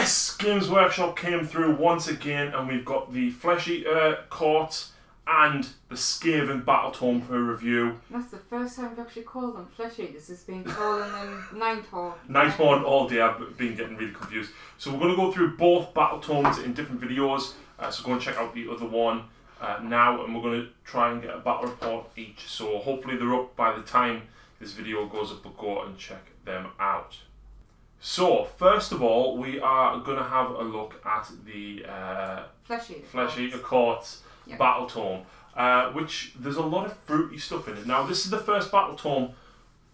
Yes! Games Workshop came through once again, and we've got the Flesh Eater Court and the Skaven Battletome for review. That's the first time we've actually called them Flesh Eaters. It's been calling them Nighthorn. Nighthorn all day. I've been getting really confused. So we're going to go through both Battletomes in different videos. So go and check out the other one now, and we're going to try and get a battle report each. So hopefully they're up by the time this video goes up, but go and check them out. So, first of all, we are going to have a look at the Flesh Eater Court's Battletome, which there's a lot of fruity stuff in it. Now, this is the first Battletome,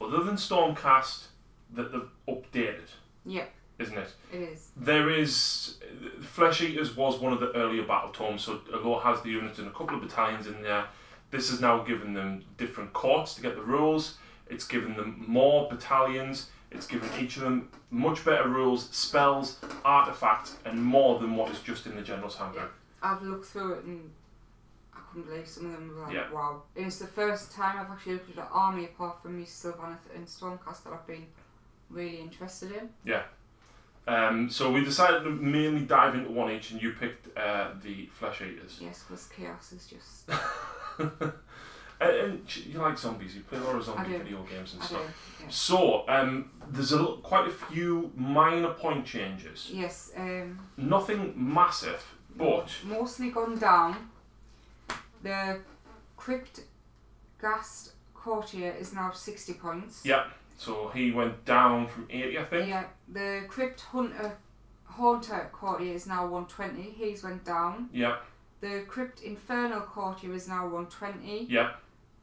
other than Stormcast, that they've updated. Yeah. Isn't it? It is. There is... Flesh Eaters was one of the earlier Battletomes, so although it has the units and a couple of battalions in there, this has now given them different courts to get the rules. It's given them more battalions. It's given each of them much better rules, spells, artifacts, and more than what is just in the General's Handbook. I've looked through it and I couldn't believe some of them were like, wow. And it's the first time I've actually looked at an army apart from me, Sylvaneth and Stormcast that I've been really interested in. Yeah. So we decided to mainly dive into one each, and you picked the Flesh Eaters. Yes, because chaos is just... And you like zombies, you play a lot of zombie video games and stuff. Yeah. So, there's quite a few minor point changes. Yes. Nothing massive, but... Mostly gone down. The Crypt Ghast Courtier is now 60 points. Yeah, so he went down from 80, I think. Yeah, the Crypt Haunter Courtier is now 120, he's went down. Yeah. The Crypt Infernal Courtier is now 120. Yeah.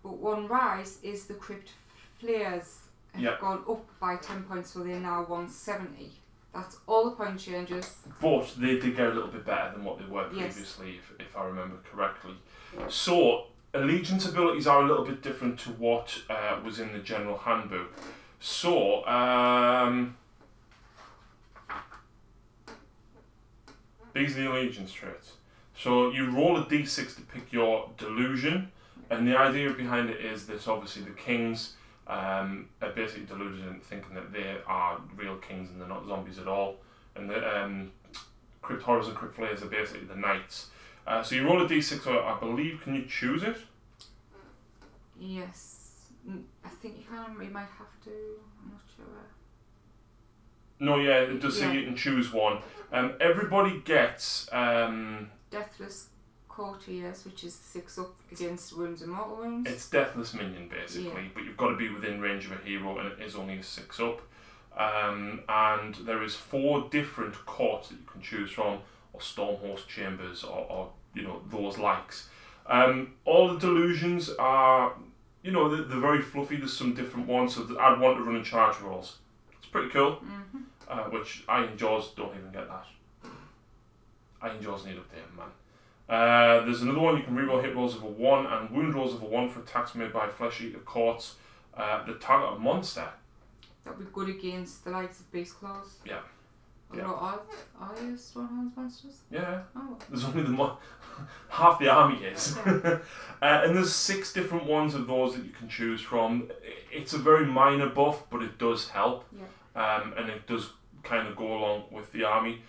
But one rise is the Crypt Flares have gone up by 10 points, so they're now 170. That's all the point changes. But they did get a little bit better than what they were previously, if I remember correctly. So, allegiance abilities are a little bit different to what was in the General Handbook. So, these are the allegiance traits. So you roll a d6 to pick your delusion, and the idea behind it is that obviously the kings are basically deluded in thinking that they are real kings and they're not zombies at all, and the Crypt Horrors and Crypt Flayers are basically the knights. So you roll a d6, or I believe, can you choose it? Yes, I think you can. You might have to. I'm not sure. No, yeah, it does say you can choose one. Everybody gets Deathless Courtiers, which is 6 up against wounds and mortal wounds. It's Deathless Minion basically, but you've got to be within range of a hero, and it is only a 6 up. And there is 4 different courts that you can choose from, or Stormhost chambers, or you know, those likes. All the delusions are, you know, they're very fluffy. There's some different ones, so I'd want to run and charge rolls. It's pretty cool, which I and Jaws don't even get that. I and Jaws need updating, man. There's another one, you can reroll hit rolls of a 1 and wound rolls of a 1 for attacks made by Flesh Eater Courts that target a monster. That would be good against the likes of Beast Claws. Yeah. Are you Stonehounds monsters? Yeah. Oh. There's only half the army is. And there's 6 different ones of those that you can choose from. It's a very minor buff, but it does help. Yeah. And it does kind of go along with the army.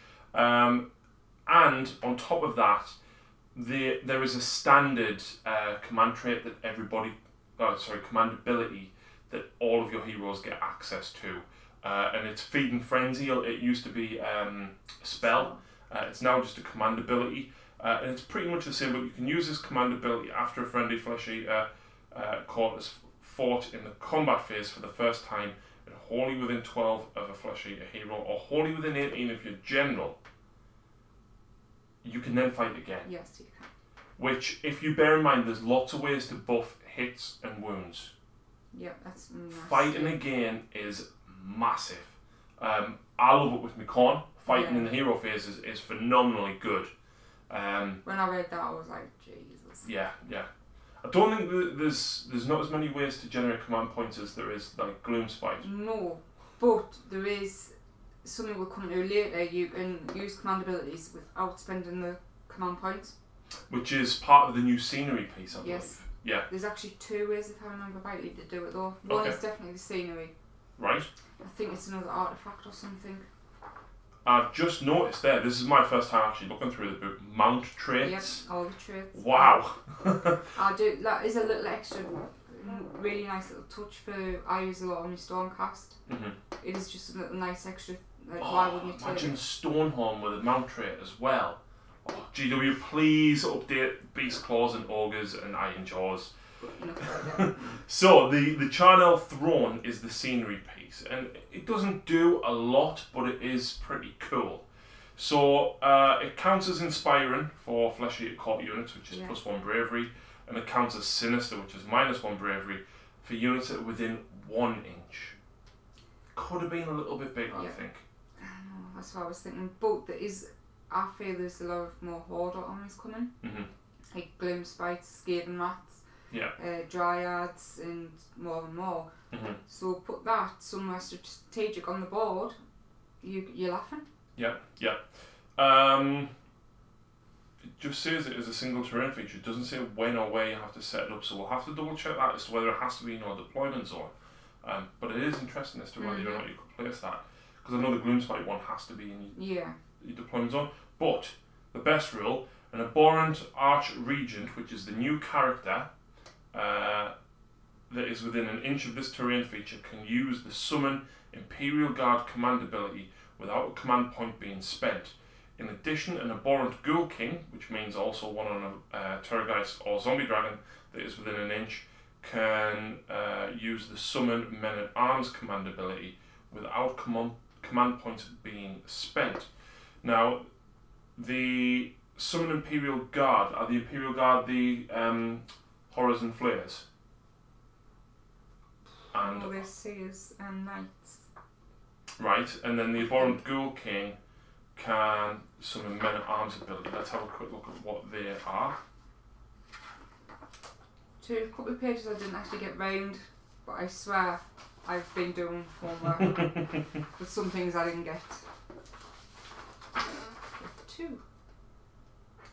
And on top of that, there is a standard command trait that command ability that all of your heroes get access to. And it's Feed and Frenzy. It used to be a spell. It's now just a command ability. And it's pretty much the same, but you can use this command ability after a friendly Flesh Eater Court has fought in the combat phase for the first time, and wholly within 12 of a Flesh Eater hero, or wholly within 18 of your general. You can then fight again. Yes, you can. Which, if you bear in mind, there's lots of ways to buff hits and wounds. Yeah, that's massive. Fighting again is massive. I love it with my corn. Fighting in the hero phase is phenomenally good. When I read that, I was like, Jesus. Yeah. I don't think there's not as many ways to generate command points as there is like Gloomspite. No, but there is something we'll come to later. You can use command abilities without spending the command points, which is part of the new scenery piece, I believe. Yes. Yeah. There's actually 2 ways, if I remember rightly, to do it though. One is definitely the scenery. Right. I think it's another artifact or something. I've just noticed there, this is my first time actually looking through the book, mount traits. Yep, all the traits. Wow. I do, that is a little extra, really nice little touch for, I use a lot on my Stormcast. It is just a little nice extra, like why wouldn't you take imagine Stoneholm with a mount trait as well. Oh, GW, please update Beast Claws and Ogres and Iron Jaws. So the Charnel Throne is the scenery piece, and it doesn't do a lot, but it is pretty cool. So it counts as inspiring for Flesh Eater Court units, which is +1 bravery, and it counts as sinister, which is -1 bravery for units that are within 1 inch. Could have been a little bit bigger, I think. That's what I was thinking. But there is, I feel there's a lot of more Hoarder armies coming, like Gloom Sprites, Skaven Rats. Dryads and more and more. So put that somewhere strategic on the board. You're laughing. Yeah. It just says it as a single terrain feature. It doesn't say when or where you have to set it up. So we'll have to double check that as to whether it has to be in your deployment zone. But it is interesting as to whether or not you could place that, because I know the Gloomspite one has to be in your deployment zone. But the best rule: an abhorrent Arch Regent, which is the new character that is within 1 inch of this terrain feature, can use the Summon Imperial Guard command ability without a command point being spent. In addition, an abhorrent Ghoul King, which means also one on a Terrorgeist or Zombie Dragon that is within 1 inch, can use the Summon Men at Arms command ability without command points being spent. Now, the Summon Imperial Guard, are the Imperial Guard the Horrors and Flares? And all this is Knights. Right, and then the abhorrent Ghoul King can summon Men at Arms ability. Let's have a quick look at what they are. To a couple of pages I didn't actually get round, but I swear I've been doing homework. But some things I didn't get. 2.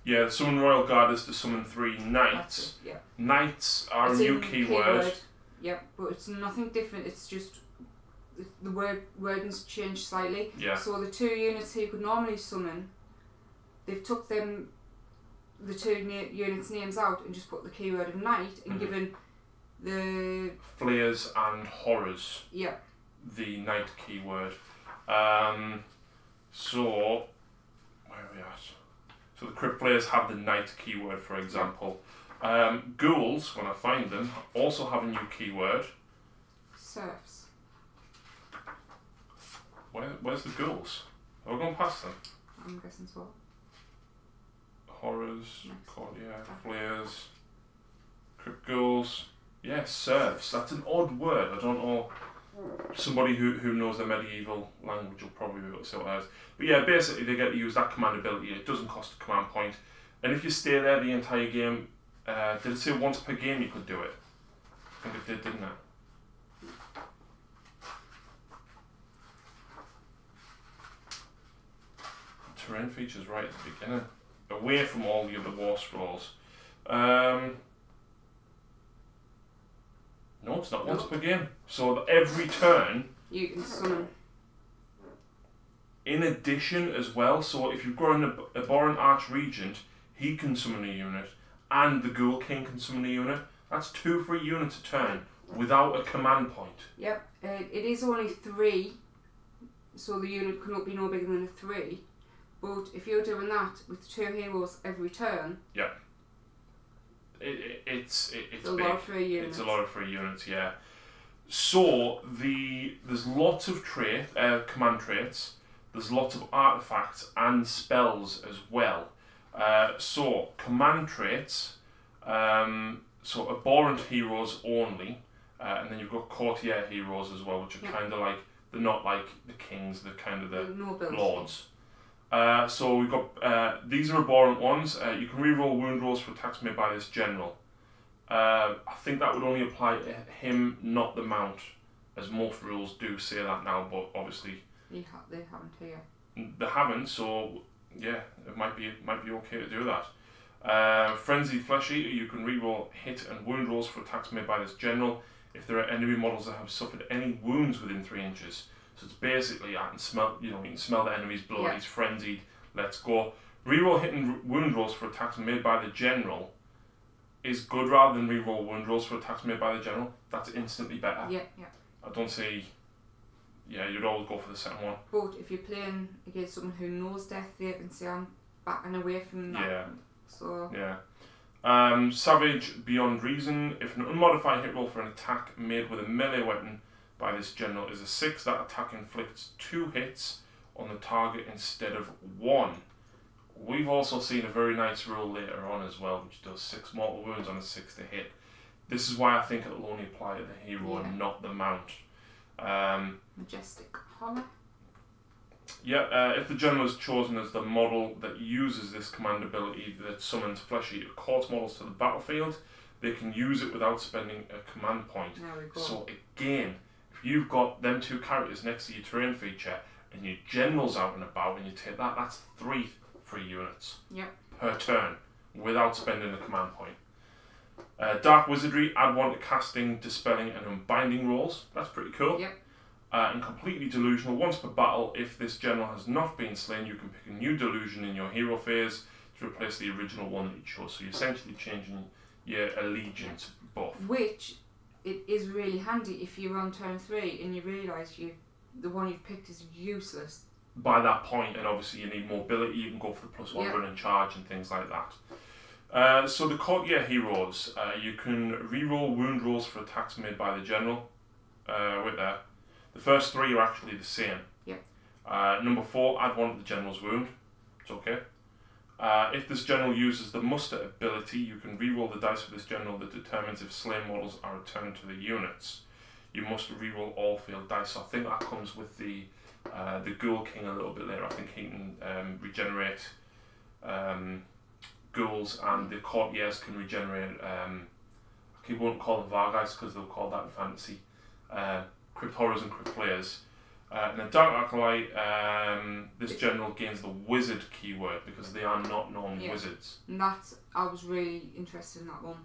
Yeah, summon Royal Guard is to summon 3 Knights. Knights are a new keyword. Yep, but it's nothing different. It's just the wording's changed slightly. So the 2 units you could normally summon, they've took them the 2 units' names out and just put the keyword of Knight and given the Flares and Horrors the Knight keyword. So where are we at? So the Crypt Flayers have the Knight keyword, for example. Ghouls, when I find them, also have a new keyword. Serfs. Where's the Ghouls? Have we gone past them? I'm guessing so. Horrors, Flayers, Crypt Ghouls. Yes, Serfs. That's an odd word. I don't know. Somebody who knows the medieval language will probably be able to say what that is. But yeah, basically they get to use that command ability. It doesn't cost a command point. And if you stay there the entire game, did it say once per game you could do it? I think it did, didn't it? Terrain features right at the beginning. Away from all the other war scrolls. No, it's not once per game. So every turn you can summon. In addition as well, so if you've got an abhorrent Arch Regent, he can summon a unit, and the Ghoul King can summon a unit. That's 2 free units a turn without a command point. Yep, it is only 3, so the unit cannot be no bigger than a 3. But if you're doing that with 2 heroes every turn, it's a lot for a unit. It's a lot for units, yeah. So there's lots of command traits. There's lots of artifacts and spells as well. So command traits. So abhorrent heroes only, and then you've got courtier heroes as well, which are kind of like, they're not like the kings, they're kind of the lords. So we've got these are abhorrent ones. You can reroll wound rolls for attacks made by this general. I think that would only apply to him, not the mount, as most rules do say that now. But obviously they haven't here. They haven't, so yeah, it might be okay to do that. Frenzied Flesh Eater, you can reroll hit and wound rolls for attacks made by this general if there are enemy models that have suffered any wounds within 3 inches. So it's basically, I can smell, you can smell the enemy's blood, he's frenzied, let's go. Reroll hit and wound rolls for attacks made by the general is good rather than reroll wound rolls for attacks made by the general. That's instantly better. Yeah. I don't see. Yeah, you'd always go for the second one. But if you're playing against someone who knows death, they can say I'm backing away from that. Yeah. So. Yeah. Savage Beyond Reason. If an unmodified hit roll for an attack made with a melee weapon by this general is a 6, that attack inflicts 2 hits on the target instead of 1. We've also seen a very nice rule later on as well, which does 6 mortal wounds on a 6 to hit. This is why I think it'll only apply to the hero and not the mount. Majestic Horror. Yeah, if the general is chosen as the model that uses this command ability that summons flesh-eater court models to the battlefield, they can use it without spending a command point. There we go. So again, if you've got them 2 characters next to your terrain feature and your general's out and about and you take that, that's 3 free units per turn without spending a command point. Dark Wizardry, add 1 to casting, dispelling and unbinding rolls. That's pretty cool. And completely delusional. Once per battle, if this general has not been slain, you can pick a new delusion in your hero phase to replace the original one that you chose. So you're essentially changing your allegiance buff. Which it is really handy if you're on turn 3 and you realise the one you've picked is useless. By that point, and obviously you need mobility, you can go for the +1 run and charge and things like that. So the courtier heroes, you can reroll wound rolls for attacks made by the general. With there. The first 3 are actually the same. Number 4, add 1 to the general's wound. It's okay. If this general uses the muster ability, you can reroll the dice for this general that determines if slain models are returned to the units. You must reroll all field dice. So I think that comes with the Ghoul King a little bit later. I think he can regenerate ghouls, and the courtiers can regenerate. I won't call them Vargheist because they'll call that in fantasy. Crypt Horrors and Crypt Flayers. And then Dark Acolyte, this general gains the wizard keyword because they are not normally wizards. And I was really interested in that one.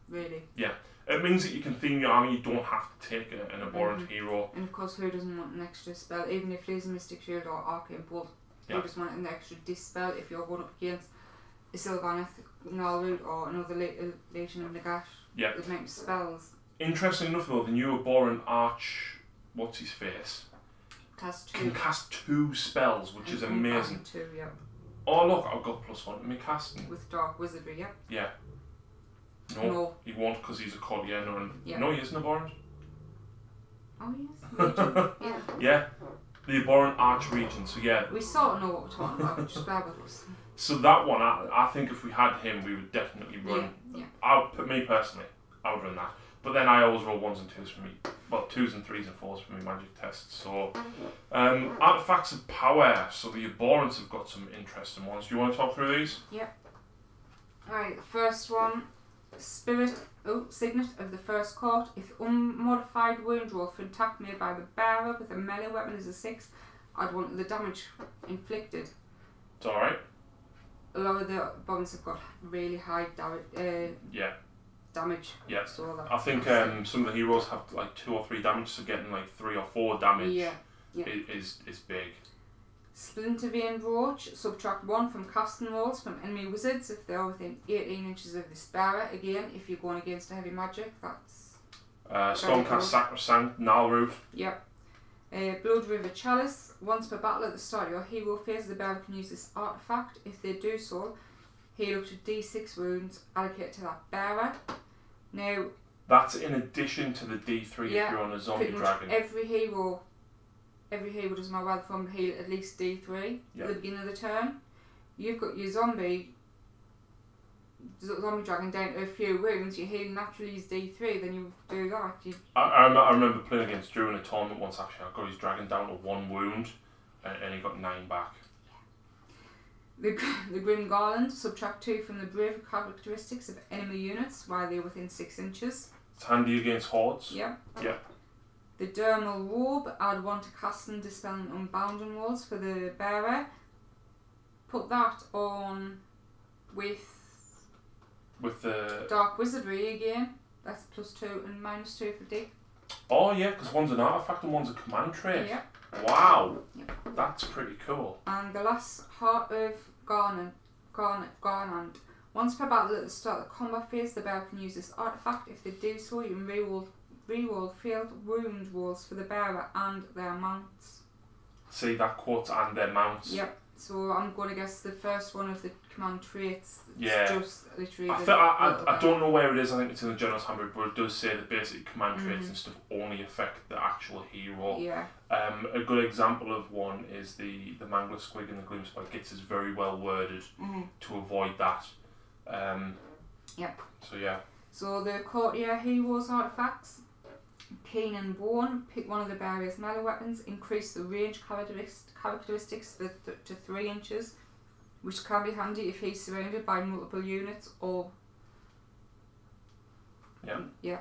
Really. Yeah. It means that you can theme your army, you don't have to take an abhorrent hero. And of course, who doesn't want an extra spell, even if it is a Mystic Shield or Arcane Bolt, who doesn't want an extra dispel if you're going up against a Sylvaneth, Gnarlroot or another Legion of Nagash that makes spells. Interesting enough though, the new abhorrent Arch, what's his face? Can cast 2 spells, which is amazing. 2, Oh look, I've got +1 to me casting. With Dark Wizardry, Yeah. No, he won't because he's a courtier. No, he isn't abhorrent. Oh, yes. Regent. Yeah, the abhorrent Arch Regent. So yeah. We sort of know what we're talking about. Just bear with us. So that one, I think if we had him, we would definitely run. Me personally, I would run that. But then I always roll 1s and 2s for me. Well, 2s and 3s and 4s for my magic tests. So, artifacts of power. So the abhorrents have got some interesting ones. Do you want to talk through these? Alright, the first one. Signet of the First Court. If unmodified wound roll for attack made by the bearer with a melee weapon is a 6, I'd want the damage inflicted. It's alright. A lot of the bombs have got really high damage. Yeah. So I think some of the heroes have like 2 or 3 damage, so getting like 3 or 4 damage is big. Splinter Vein Brooch, subtract 1 from casting rolls from enemy wizards if they're within 18 inches of this bearer. Again, if you're going against a heavy magic, that's... Stormcast Sacrosanct, Gnarlroot. Blood River Chalice. Once per battle at the start of your hero phase, the bearer can use this artifact. If they do so, heal up to D6 wounds allocated to that bearer. Now... That's in addition to the D3 if you're on a zombie dragon. Every hero doesn't matter where from heal at least D3 at the beginning of the turn. You've got your zombie dragon down to a few wounds, you heal naturally use D3, then you do that. I remember playing against Drew in a tournament once actually. I got his dragon down to 1 wound and he got 9 back. The Grim Garland, subtract 2 from the brave characteristics of enemy units while they're within 6 inches. It's handy against hordes. Yeah. The Dermal Robe, add 1 to casting, dispelling, unbounding rolls for the bearer. Put that on with the Dark Wizardry again. That's +2 and -2 for D. Oh yeah, because one's an artifact and one's a command trait. Wow. Yep. That's pretty cool. And the last, Heart of Garnant. Once per battle at the start of the combat phase, the bearer can use this artifact. If they do so, you can reroll field wound rolls for the bearer and their mounts. See, that quotes and their mounts. Yep. So I'm going to guess the first one of the command traits. Yeah. Just literally. I don't know where it is. I think it's in the General's Handbook, but it does say that basically command traits and stuff only affect the actual hero. Yeah. A good example of one is the Mangler Squig and the Gloomspike Gits is very well worded to avoid that. Yep. So yeah. So the Courtier Heroes artifacts. Keen and Bone, pick one of the bearer's melee weapons, increase the range characteristics to 3 inches, which can be handy if he's surrounded by multiple units or... Yeah.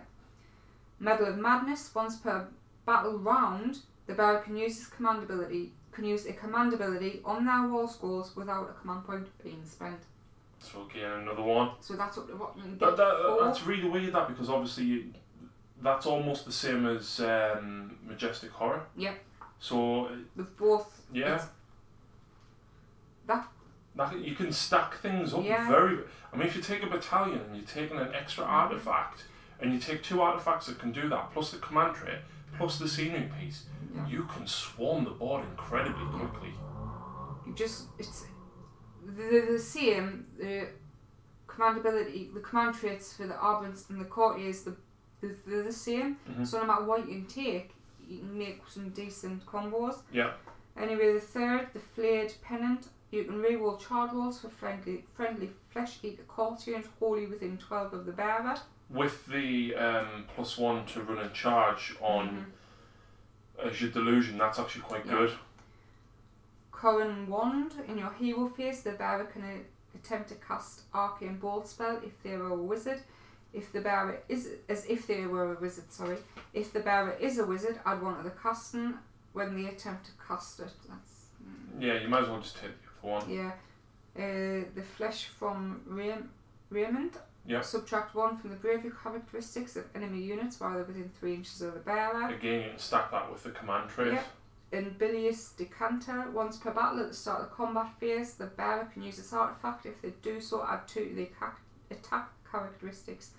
Medal of Madness, once per battle round, the bearer can use a command ability on their war scrolls without a command point being spent. So again, another one. So that's up to what you can get. That's really weird, that, because obviously that's almost the same as Majestic Horror. Yep. So with both. Yeah. That you can stack things up very. I mean, if you take a battalion and you're taking an extra artifact, and you take 2 artifacts that can do that, plus the command trait, plus the scenery piece, you can swarm the board incredibly quickly. It's the same. The command ability, the command traits for the Arbalist and the Courtiers, they're the same. So no matter what you can take, you can make some decent combos. Yeah. Anyway, the third, the Flayed Pennant. You can reroll charge rolls for friendly flesh eater courtiers wholly within 12 of the bearer. With the +1 to run and charge on as your delusion, that's actually quite good. Curran Wand. In your hero phase, the bearer can attempt to cast Arcane Bolt spell if they were a wizard. If the bearer is If the bearer is a wizard, add 1 to the casting when they attempt to cast it. That's yeah. You might as well just take the other one. Yeah. The Flesh from Raymond. Yeah. Subtract 1 from the bravery characteristics of enemy units while they're within 3 inches of the bearer. Again, you can stack that with the command trait. Yeah. In Bilious Decanter, once per battle at the start of the combat phase, the bearer can use this artifact. If they do so, add 2 to the attack characteristics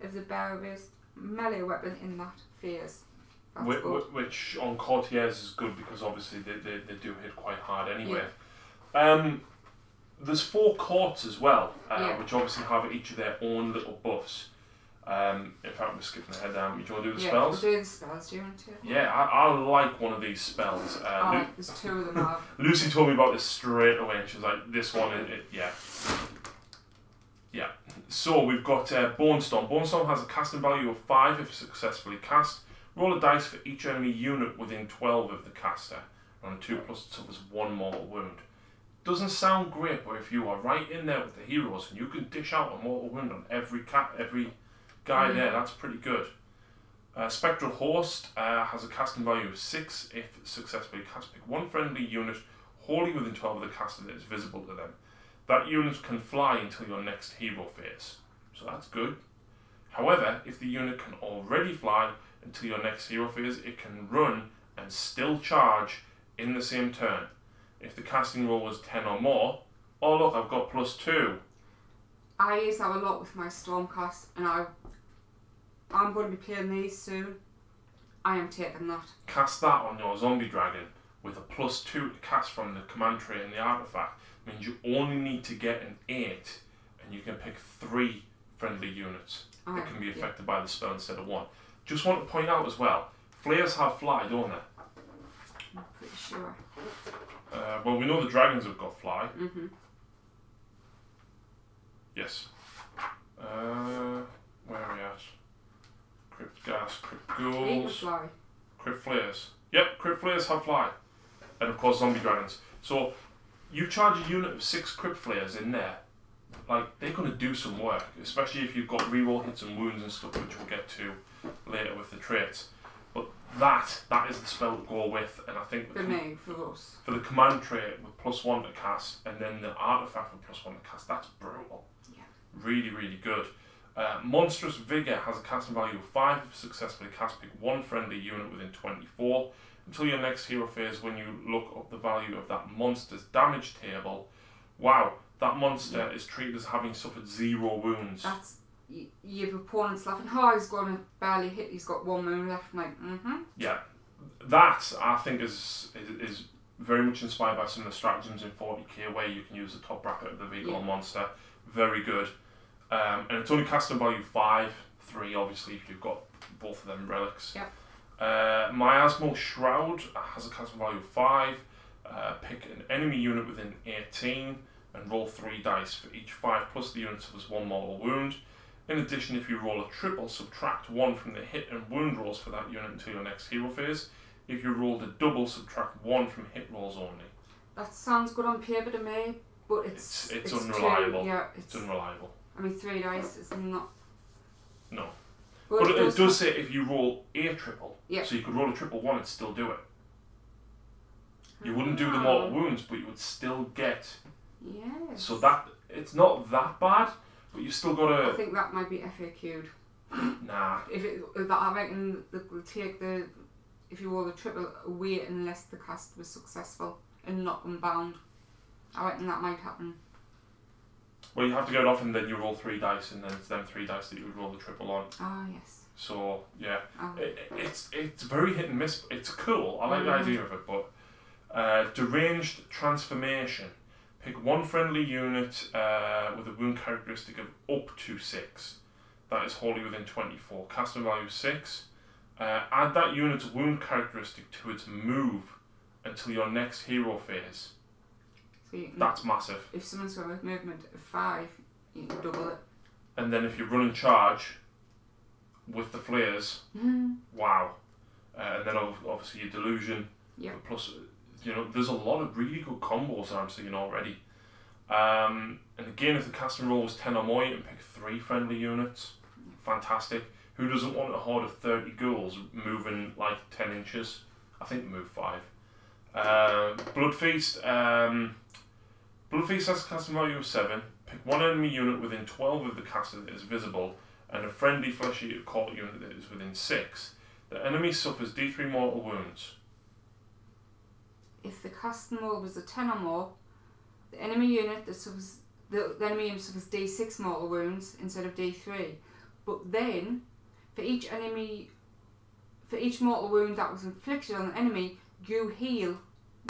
of the bearer's melee weapon in that phase. Which on Courtiers is good because obviously they do hit quite hard anyway. There's 4 courts as well, which obviously have each of their own little buffs. In fact, we're skipping ahead. Do you want to do the spells? We'll do the spells. Do you want to? Yeah, I like one of these spells. There's 2 of them. Lucy told me about this straight away, and she was like, "This one, yeah." So we've got Bone Storm. Bone Storm has a casting value of 5 if successfully cast. Roll a dice for each enemy unit within 12 of the caster. On a 2+, it suffers 1 mortal wound. Doesn't sound great, but if you are right in there with the heroes and you can dish out a mortal wound on every guy there, that's pretty good. Spectral Host has a casting value of 6 if successfully cast. Pick 1 friendly unit wholly within 12 of the caster that is visible to them. That unit can fly until your next hero phase, so that's good. However, if the unit can already fly until your next hero phase, it can run and still charge in the same turn. If the casting roll was 10 or more, oh look, I've got +2. I use that a lot with my Stormcast, and I'm going to be playing these soon. I am taking that. Cast that on your zombie dragon with a +2 to cast from the command trait and the artifact. Means you only need to get an 8, and you can pick 3 friendly units that can be affected by the spell instead of 1. Just want to point out as well, flares have fly, don't they? I'm pretty sure. Well, we know the dragons have got fly. Yes. Where are we at? Crypt gas, crypt ghouls, crypt flares. Yep, crypt flares have fly, and of course zombie dragons. So you charge a unit of 6 crypt flares in there, like they're going to do some work, especially if you've got reroll hits and wounds and stuff, which we'll get to later with the traits. But that is the spell to go with, and I think for the command trait with +1 to cast, and then the artifact with +1 to cast, that's brutal. Yeah. Really, really good. Monstrous Vigour has a casting value of 5. If successfully cast, pick one friendly unit within 24. Until your next hero phase, when you look up the value of that monster's damage table, wow, that monster is treated as having suffered 0 wounds. That's your opponent's laughing, oh, he's going to barely hit, he's got 1 wound left. I'm like, Yeah, that I think is very much inspired by some of the stratagems in 40k where you can use the top bracket of the Vigor monster. Very good. And it's only casting value 5, 3 obviously if you've got both of them relics. Yep. Miasmal Shroud has a casting value of 5. Pick an enemy unit within 18 and roll 3 dice. For each 5 plus the unit suffers 1 mortal wound. In addition, if you roll a triple, subtract 1 from the hit and wound rolls for that unit until your next hero phase. If you rolled a double, subtract 1 from hit rolls only. That sounds good on paper to me, but it's unreliable. It's unreliable. I mean, 3 dice is not... No. But it does say if you roll a triple, yeah. So you could roll a triple 1 and still do it. You wouldn't do the mortal wounds, but you would still get... Yes. So that, it's not that bad, but you've still got to... I think that might be FAQ'd. Nah. I reckon they'll take the... If you roll the triple away unless the cast was successful and not unbound. I reckon that might happen. Well, you have to go off and then you roll 3 dice, and then it's them 3 dice that you would roll the triple on. Ah, yes. So yeah, it's very hit and miss. It's cool. I like the idea of it, but deranged transformation. Pick one friendly unit with a wound characteristic of up to 6. That is wholly within 24. Casting value 6. Add that unit's wound characteristic to its move until your next hero phase. So you can, that's massive. If someone's got a movement of 5, you can double it. And then if you run and charge with the flares, wow. And then obviously your delusion. Yeah. Plus, you know, there's a lot of really good combos that I'm seeing already. And again, if the casting roll was 10 or more, you can pick 3 friendly units. Fantastic. Who doesn't want a horde of 30 ghouls moving like 10 inches? I think move 5. Bloodfeast. Bloodfeast has a casting value of 7. Pick one enemy unit within 12 of the caster that is visible, and a friendly flesh-eater cult unit that is within 6. The enemy suffers D3 mortal wounds. If the casting roll was a 10 or more, the enemy unit that suffers the enemy unit suffers D6 mortal wounds instead of D3. But then, for each mortal wound that was inflicted on the enemy, you heal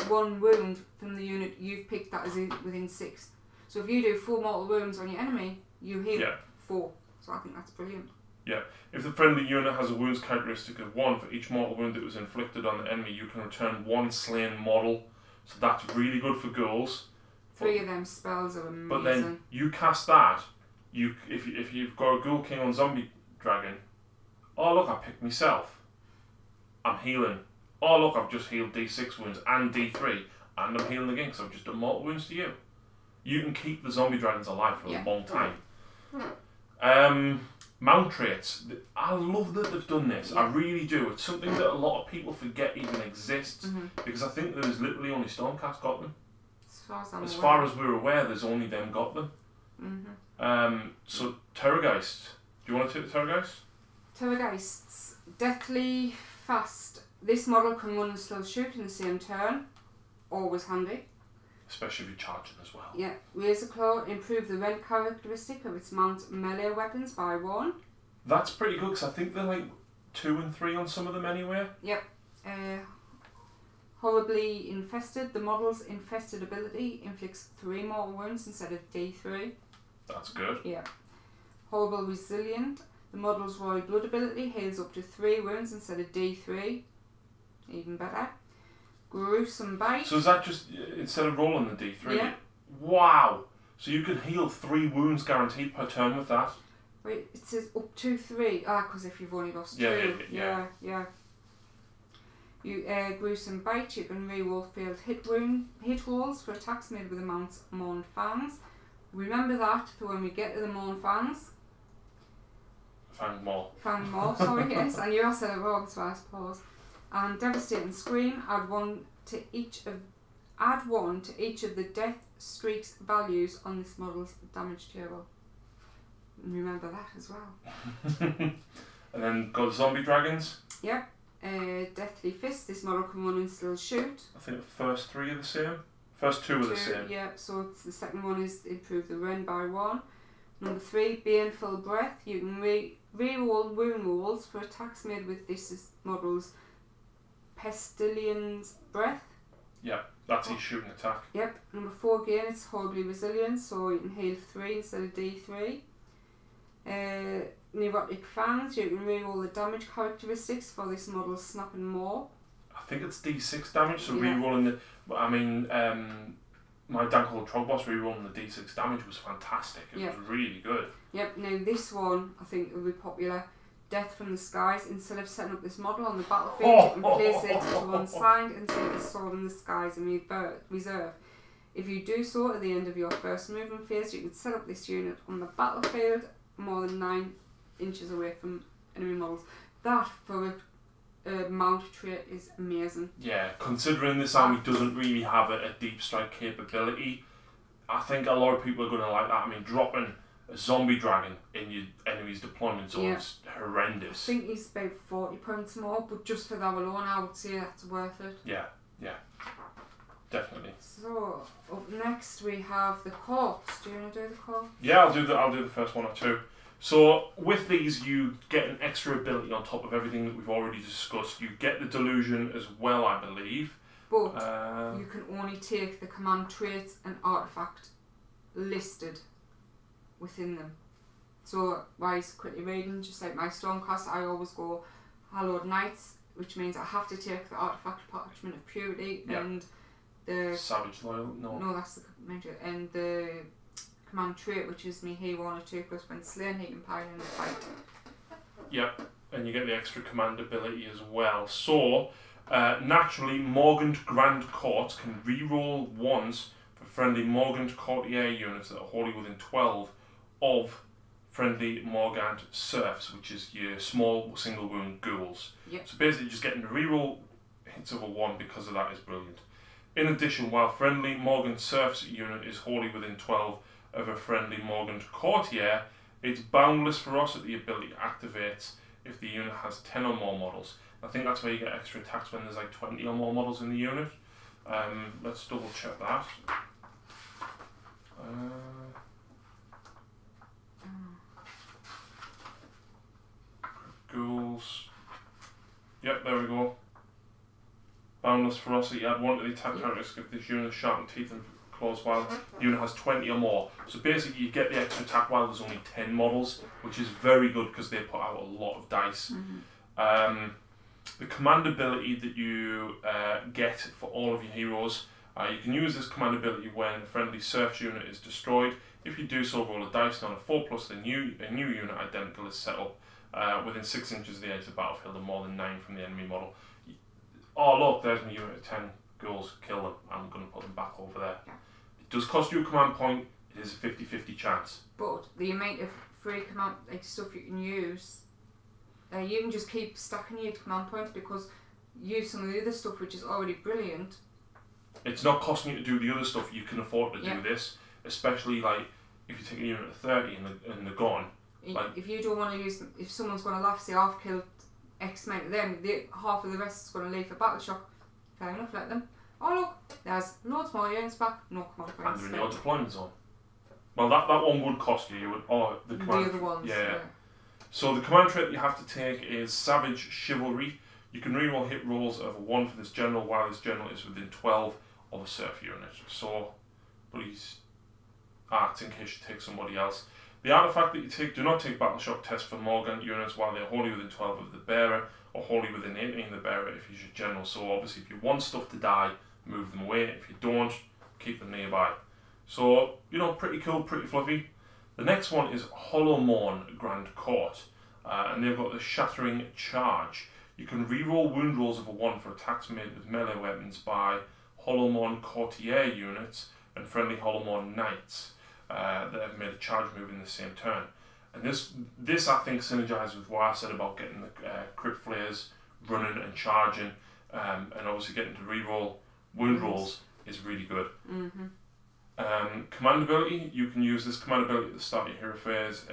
1 wound from the unit you've picked that is within 6. So if you do 4 mortal wounds on your enemy, you heal 4. So I think that's brilliant. Yeah. If the friendly unit has a wounds characteristic of 1, for each mortal wound that was inflicted on the enemy, you can return 1 slain model. So that's really good for ghouls. 3 of them spells are amazing. But then you cast that, if you've got a Ghoul King on Zombie Dragon, oh look, I picked myself. I'm healing. Oh look, I've just healed D6 wounds and D3, and I'm healing again because I've just done mortal wounds to you. You can keep the zombie dragons alive for a long time. Mount traits. I love that they've done this. I really do. It's something that a lot of people forget even exists, because I think there's literally only Stormcast got them. As far as we're aware, there's only them got them. So Terrorgeist. Do you want to take the Terrorgeist? Terrorgeists. Deathly fast. This model can run and still shoot in the same turn. Always handy. Especially if you're charging as well. Yeah. Razor Claw. Improve the red characteristic of its mount melee weapons by 1. That's pretty good because I think they're like 2 and 3 on some of them anyway. Yep. Horribly infested. The model's infested ability inflicts 3 mortal wounds instead of D3. That's good. Yeah. Horrible resilient. The model's royal blood ability heals up to 3 wounds instead of D3. Even better. Gruesome bite. So is that just instead of rolling the D3? Yeah. Wow. So you can heal 3 wounds guaranteed per turn with that? Wait, it says up to 3. Because if you've only lost 2. Yeah. You gruesome bite. You can reroll failed hit rolls for attacks made with the mount's Mourn Fangs. Remember that for when we get to the Mourn Fangs. Fang Maw, sorry, yes. And you also said it wrong, so I suppose. And Devastating Scream. Add one to each of the death streaks values on this model's damage table. Remember that as well. And then got zombie dragons. Yep. Deathly Fist. This model can run and still shoot. I think the first 3 are the same. First 2 are the same. Yeah, so it's the second one is improve the run by 1. Number 3, Baneful Breath. You can re-roll wound rolls for attacks made with this model's Pestilion's Breath. Yeah, that's his shooting attack. Yep. Number 4 again, it's horribly resilient, so you can heal 3 instead of D3. Neurotic Fangs, you can re-roll the damage characteristics for this model's Snap and Maw. I think it's D6 damage, so re-rolling the... I mean, my Dankhold Trogboss re-rolling the D6 damage was fantastic. It was really good. Yep, now this one I think will be popular. Death from the Skies. Instead of setting up this model on the battlefield, you can place it to one side and save the Sword in the Skies in reserve. If you do so at the end of your first movement phase, you can set up this unit on the battlefield more than 9 inches away from enemy models. That for a mount trait is amazing. Yeah, considering this army doesn't really have a deep strike capability, I think a lot of people are going to like that. I mean, dropping a zombie dragon in your enemy's deployment zone is horrendous. I think he's about 40 points more, but just for that alone, I would say that's worth it. Yeah, definitely. So up next we have the corpse. Do you want to do the corpse? Yeah, I'll do the first one or two. So with these, you get an extra ability on top of everything that we've already discussed. You get the delusion as well, I believe. But you can only take the command traits and artifact listed within them. So wise quickly reading, just like my Stormcast, I always go Hallowed Knights, which means I have to take the artifact Parchment of Purity and the Savage Loyal. No, that's the major, and the command trait, which is me hero on a 2+ when slain, he can pile in the fight. Yep, and you get the extra command ability as well. So naturally, Morgant Grand Court can re-roll once for friendly Morgant Courtier units that are wholly within 12 of friendly Morgant Serfs, which is your small single wound ghouls. Yep. So basically just getting the reroll hits of a 1 because of that is brilliant. In addition, while friendly Morgant Serfs unit is wholly within 12 of a friendly Morgant Courtier, it's boundless ferocity ability activates if the unit has 10 or more models. I think that's where you get extra attacks when there's like 20 or more models in the unit. Let's double check that. Ghouls. Yep, there we go. Boundless ferocity. Add 1 to the attack characteristic if this unit has sharpened teeth and claws while the unit has 20 or more. So basically you get the extra attack while there's only 10 models, which is very good because they put out a lot of dice. The command ability that you get for all of your heroes, you can use this command ability when a friendly Serfs unit is destroyed. If you do so, roll a dice, and on a 4+, a new unit identical is set up within 6 inches of the edge of the battlefield and more than 9 from the enemy model. Oh look, there's my unit of 10 ghouls, kill them. I'm going to put them back over there. It does cost you a command point, it is a 50-50 chance. But the amount of free command stuff you can use, you can just keep stacking your command points because you use some of the other stuff which is already brilliant. It's not costing you to do the other stuff, you can afford to do this, especially like if you take a unit of 30 and they're gone. Like, if you don't want to use them, if someone's going to laugh, say I've killed X amount of them, half of the rest is going to leave for battle shock. Fair enough, let them. Oh look, there's loads more units back, no command points. And they're in your deployment zone. Well, that one would cost you. You would the command. The other ones. Yeah. So the command trait you have to take is Savage Chivalry. You can reroll hit rolls of a 1 for this general, while this general is within 12 of a Serf unit. So please act in case you take somebody else. The artifact that you take, do not take battle shock tests for Morgant units while they're wholly within 12 of the bearer, or wholly within 18 of the bearer if he's your general. So obviously if you want stuff to die, move them away. If you don't, keep them nearby. So, you know, pretty cool, pretty fluffy. The next one is Hollowmourne Grand Court, and they've got the Shattering Charge. You can reroll wound rolls of a 1 for attacks made with melee weapons by Hollowmourne Courtier units and friendly Hollowmourne Knights that have made a charge move in the same turn. And this I think synergizes with what I said about getting the Crypt Flayers running and charging, and obviously getting to reroll wound rolls is really good. Command ability, you can use this command ability at the start of your hero phase.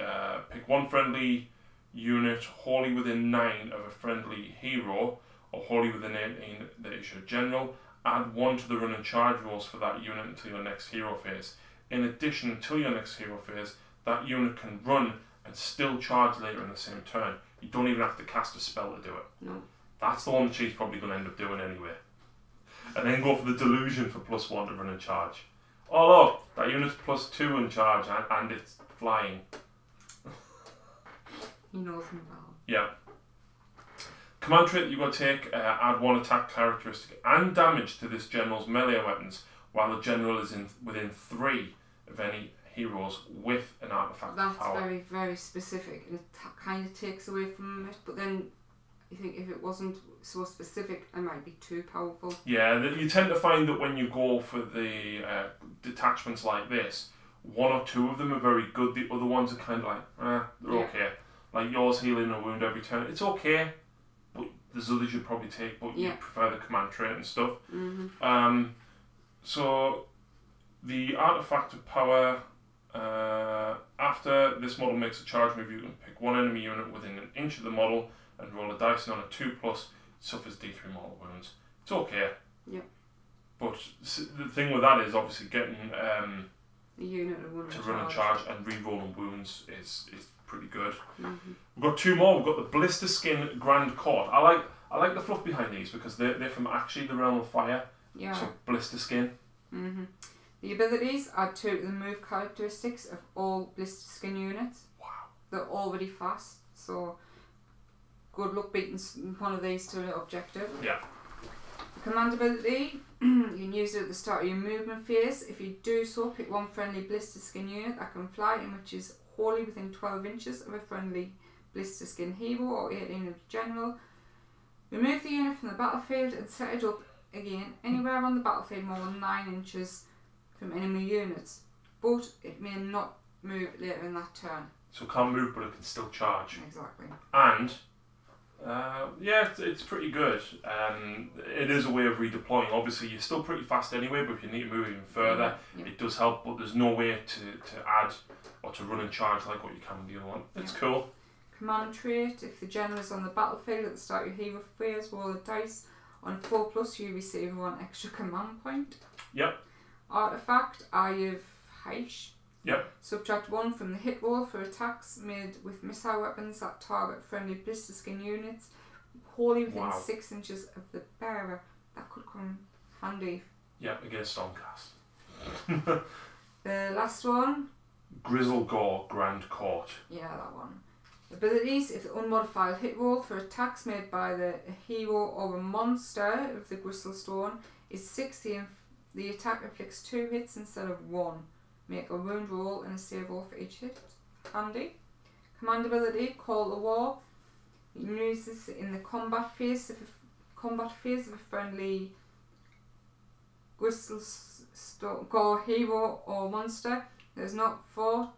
Pick one friendly unit wholly within 9 of a friendly hero, or wholly within 18 that is your general. Add 1 to the run and charge rolls for that unit until your next hero phase. In addition, until your next hero phase, that unit can run and still charge later in the same turn. You don't even have to cast a spell to do it. No. That's the one that she's probably going to end up doing anyway. And then go for the delusion for +1 to run and charge. Oh look, that unit's +2 in charge and it's flying. He knows me well. Yeah. Command trait that you've got to take, add 1 attack characteristic and damage to this general's melee weapons while the general is within 3 of any heroes with an artifact That's power. very, very specific, and it kind of takes away from it, but then I think if it wasn't so specific, it might be too powerful. Yeah, you tend to find that when you go for the detachments like this, 1 or 2 of them are very good, the other ones are kind of like, they're okay. Like yours healing a wound every turn, it's okay, but there's others you'd probably take, but you prefer the command trait and stuff. Mm-hmm. So the artifact of power, after this model makes a charge move, you can pick 1 enemy unit within an inch of the model and roll a dice, and on a 2+, suffers D3 mortal wounds. It's okay. Yeah. But the thing with that is obviously getting the unit to run and charge and re-rolling wounds is pretty good. Mm-hmm. We've got 2 more. We've got the Blister Skin Grand Court. I like the fluff behind these because they're from actually the Realm of Fire. Yeah. So Blister Skin. Mm-hmm. The abilities add 2 to the move characteristics of all Blister Skin units. Wow. They're already fast, so good luck beating one of these to an objective. Yeah. The command ability, you can use it at the start of your movement phase. If you do so, pick 1 friendly Blister Skin unit that can fly and which is wholly within 12 inches of a friendly Blister Skin hero or 18 of general. Remove the unit from the battlefield and set it up again anywhere on the battlefield more than 9 inches from enemy units, but it may not move later in that turn. So it can't move, but it can still charge. Exactly. And it's pretty good. It is a way of redeploying. Obviously, you're still pretty fast anyway, but if you need to move even further, it does help. But there's no way to add or to run and charge like what you can with the other one. It's cool. Command trait: if the general is on the battlefield at the start of your hero phase, roll a dice. On a 4+, you receive 1 extra command point. Yep. Artifact: Eye of Heish. Yep. Subtract 1 from the hit roll for attacks made with missile weapons that target friendly Blister Skin units wholly within 6 inches of the bearer. That could come handy. Yep, against Stormcast. The last one. Grizzle Gore Grand Court. Yeah, that one. Abilities: if the unmodified hit roll for attacks made by a hero or a monster of the Gristle Stone is 60 and the attack inflicts 2 hits instead of 1. Make a wound roll and a save roll for each hit. Handy. Command ability: Call the War. You can use this in the combat phase of a friendly Gristle Gore hero or monster that is not fought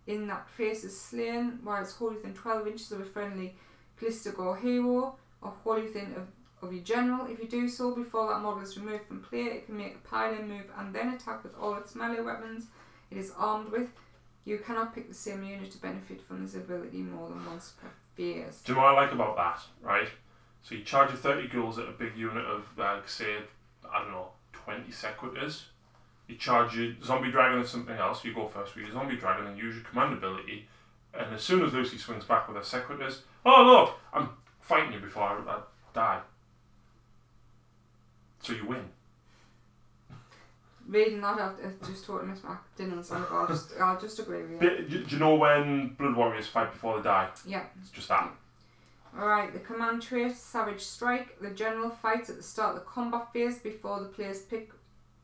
in that phase is slain while it's wholly within 12 inches of a friendly Glister Gore hero or wholly within of your general. If you do so before that model is removed from play, it can make a pile-in move and then attack with all its melee weapons it is armed with. You cannot pick the same unit to benefit from this ability more than once per phase. Do you know what I like about that, right? So you charge your 30 ghouls at a big unit of, like, say, I don't know, 20 sequitors. You charge your zombie dragon or something else, you go first with your zombie dragon and use your command ability, and as soon as Lucy swings back with her sequitors, oh look, I'm fighting you before I die. So you win. Reading that out, it just totally missed my didn't understand it, I'll just agree with you. Do you know when Blood Warriors fight before they die? Yeah. It's just that. Alright, the command trait: Savage Strike. The general fights at the start of the combat phase before the players pick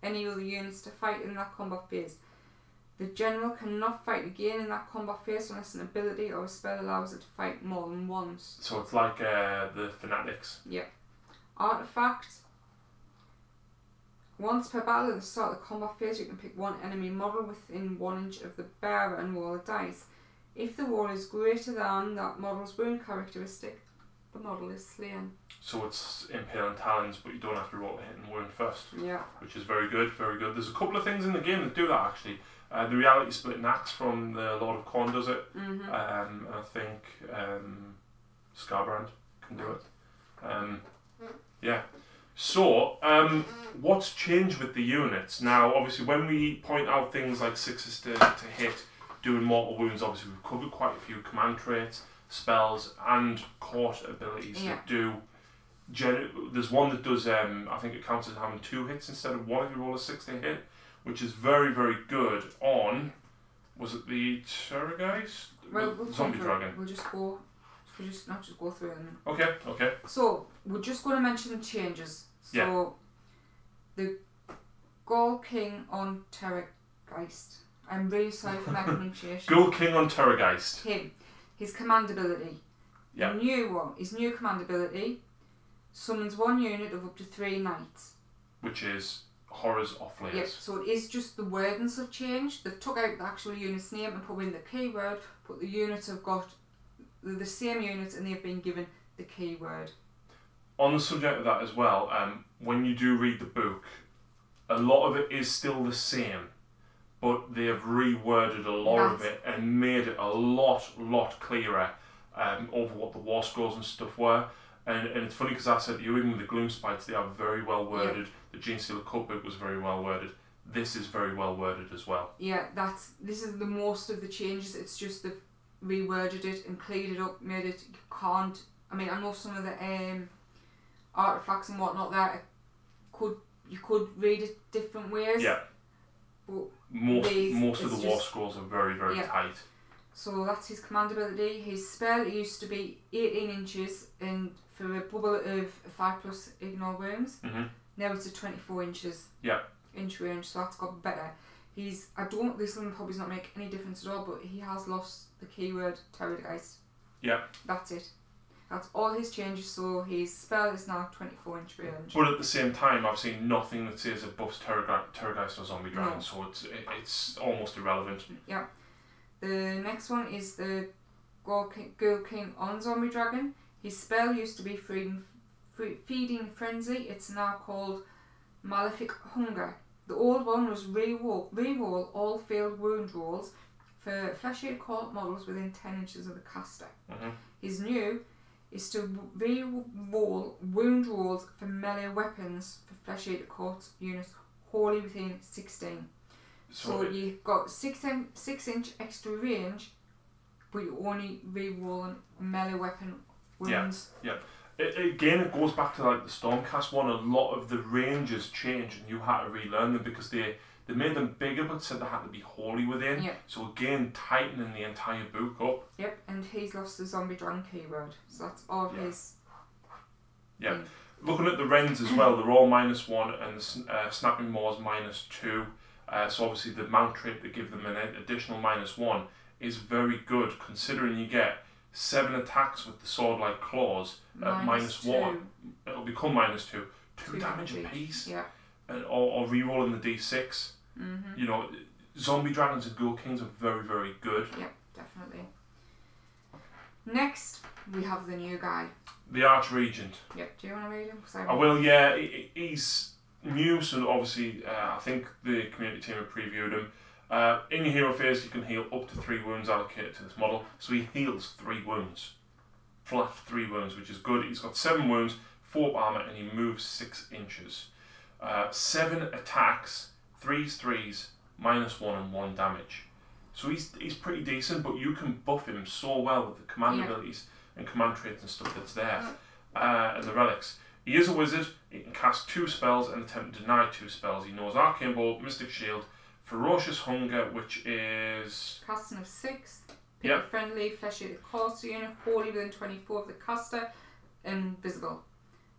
any other units to fight in that combat phase. The general cannot fight again in that combat phase unless an ability or a spell allows it to fight more than once. So it's like the Fanatics. Yep. Artifact: once per battle at the start of the combat phase, you can pick 1 enemy model within 1 inch of the bearer and roll a dice. If the roll is greater than that model's wound characteristic, the model is slain. So it's Impale and Talons, but you don't have to roll to hit and wound first. Yeah. Which is very good, very good. There's a couple of things in the game that do that actually. The reality splitting axe from the Lord of Khorne does it. Mm-hmm. I think Scarbrand can do it. Yeah. So, what's changed with the units? Now, obviously, when we point out things like 6s to hit, doing mortal wounds, obviously we've covered quite a few command traits, spells, and court abilities that do. There's one that does, I think it counts as having 2 hits instead of 1 if you roll a 6 to hit, which is very, very good on, was it the Terrorgeist? Well, we'll Zombie Dragon. We'll just go through them. Okay, okay. So, we're just going to mention the changes. So, the Ghoul King on Terrorgeist. I'm really sorry for my pronunciation. Ghoul King on Terrorgeist. Him. His command ability. Yeah. The new one. His new command ability summons 1 unit of up to 3 knights. Which is Horrors of Layers. Yep, so it is just the wordings have changed. They've took out the actual unit's name and put in the keyword, but the units have got the same units and they've been given the keyword. On the subject of that as well, when you do read the book, a lot of it is still the same, but they have reworded a lot of it and made it a lot clearer over what the war scrolls and stuff were. And it's funny because I said to you, even with the Gloom Spites, they are very well worded. Yep. The Gene Stealer Cookbook was very well worded. This is very well worded as well. Yeah, this is the most of the changes. It's just they've reworded it and cleared it up, made it, you can't, I mean, I know some of the artifacts and whatnot that you could read it different ways. Yeah. But most of the war scrolls are very tight. So that's his command ability. His spell used to be 18 inches and for a bubble of 5+ ignore wounds. Mm-hmm. Now it's a 24 inches inch range, so that's got better. This will probably not make any difference at all, but he has lost the keyword Terrorgeist. Yeah. That's it. That's all his changes, so his spell is now 24 inch range. But at the same time, I've seen nothing that says it buffs Terrorgeist or Zombie Dragon, so it's almost irrelevant. Yeah. The next one is the Ghoul King on Zombie Dragon. His spell used to be Feeding Frenzy. It's now called Malefic Hunger. The old one was re-roll all failed wound rolls for fleshy court models within 10 inches of the caster. Mm-hmm. His new is to re-roll wound rolls for melee weapons for fleshy court units wholly within 16. So you've got 6 inch extra range, but you're only re-rolling melee weapon wounds. Yeah. Again, it goes back to like the Stormcast one. A lot of the ranges changed, and you had to relearn them because they made them bigger, but said they had to be wholly within. Yep. So again, tightening the entire book up. Yep, and he's lost the Zombie Dragon keyword, so that's all his. Yeah. Looking at the Wrens as well, they're all -1, and the Snapping Maws -2. So obviously the mount trait that give them an additional -1 is very good, considering you get 7 attacks with the sword-like claws at -1. It'll become -2. 2 damage apiece. Yeah. Or re-rolling the D6. Mm-hmm. You know, Zombie Dragons and Ghoul Kings are very, very good. Yep, definitely. Next, we have the new guy. The Arch-Regent. Yep, do you want to read him? I will, yeah. He's new, so obviously I think the community team have previewed him. In your hero phase, you can heal up to 3 wounds allocated to this model. So he heals 3 wounds. Flat 3 wounds, which is good. He's got 7 wounds, 4 armor, and he moves 6 inches. 7 attacks, 3s, -1 and 1 damage. So he's pretty decent, but you can buff him so well with the command abilities and command traits and stuff that's there. And the relics. He is a wizard. He can cast 2 spells and attempt to deny 2 spells. He knows Arcane Bolt, Mystic Shield, Ferocious Hunger, which is casting of 6. Pick a friendly fleshy course unit wholly within 24 of the caster, invisible.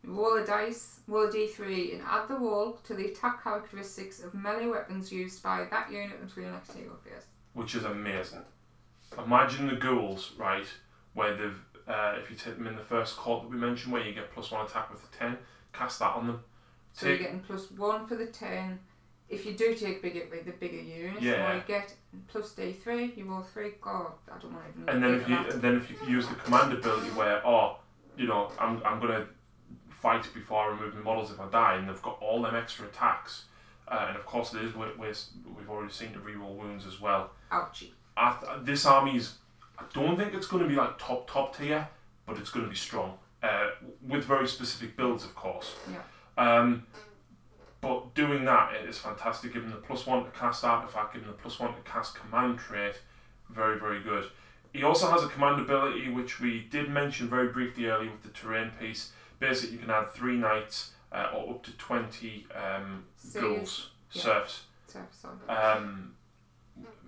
Roll a dice, roll a d3, and add the roll to the attack characteristics of melee weapons used by that unit until your next hero phase. Which is amazing. Imagine the ghouls, right, where they've if you take them in the first court that we mentioned, where you get +1 attack with a 10, cast that on them. So you're getting +1 for the 10. If you do take the bigger units, you get plus D3. You roll 3. God, I don't want to even. And then if you use the command ability where you know, I'm gonna fight before I remove my models if I die, and they've got all them extra attacks. And of course, it is we've already seen to reroll wounds as well. Ouchie. This army's, I don't think it's going to be like top tier, but it's going to be strong. With very specific builds, of course. Yeah. But doing that, it is fantastic. Giving the +1 to cast artifact, giving the +1 to cast command trait, very, very good. He also has a command ability, which we did mention very briefly earlier with the terrain piece. Basically, you can add 3 knights or up to 20 ghouls, serfs,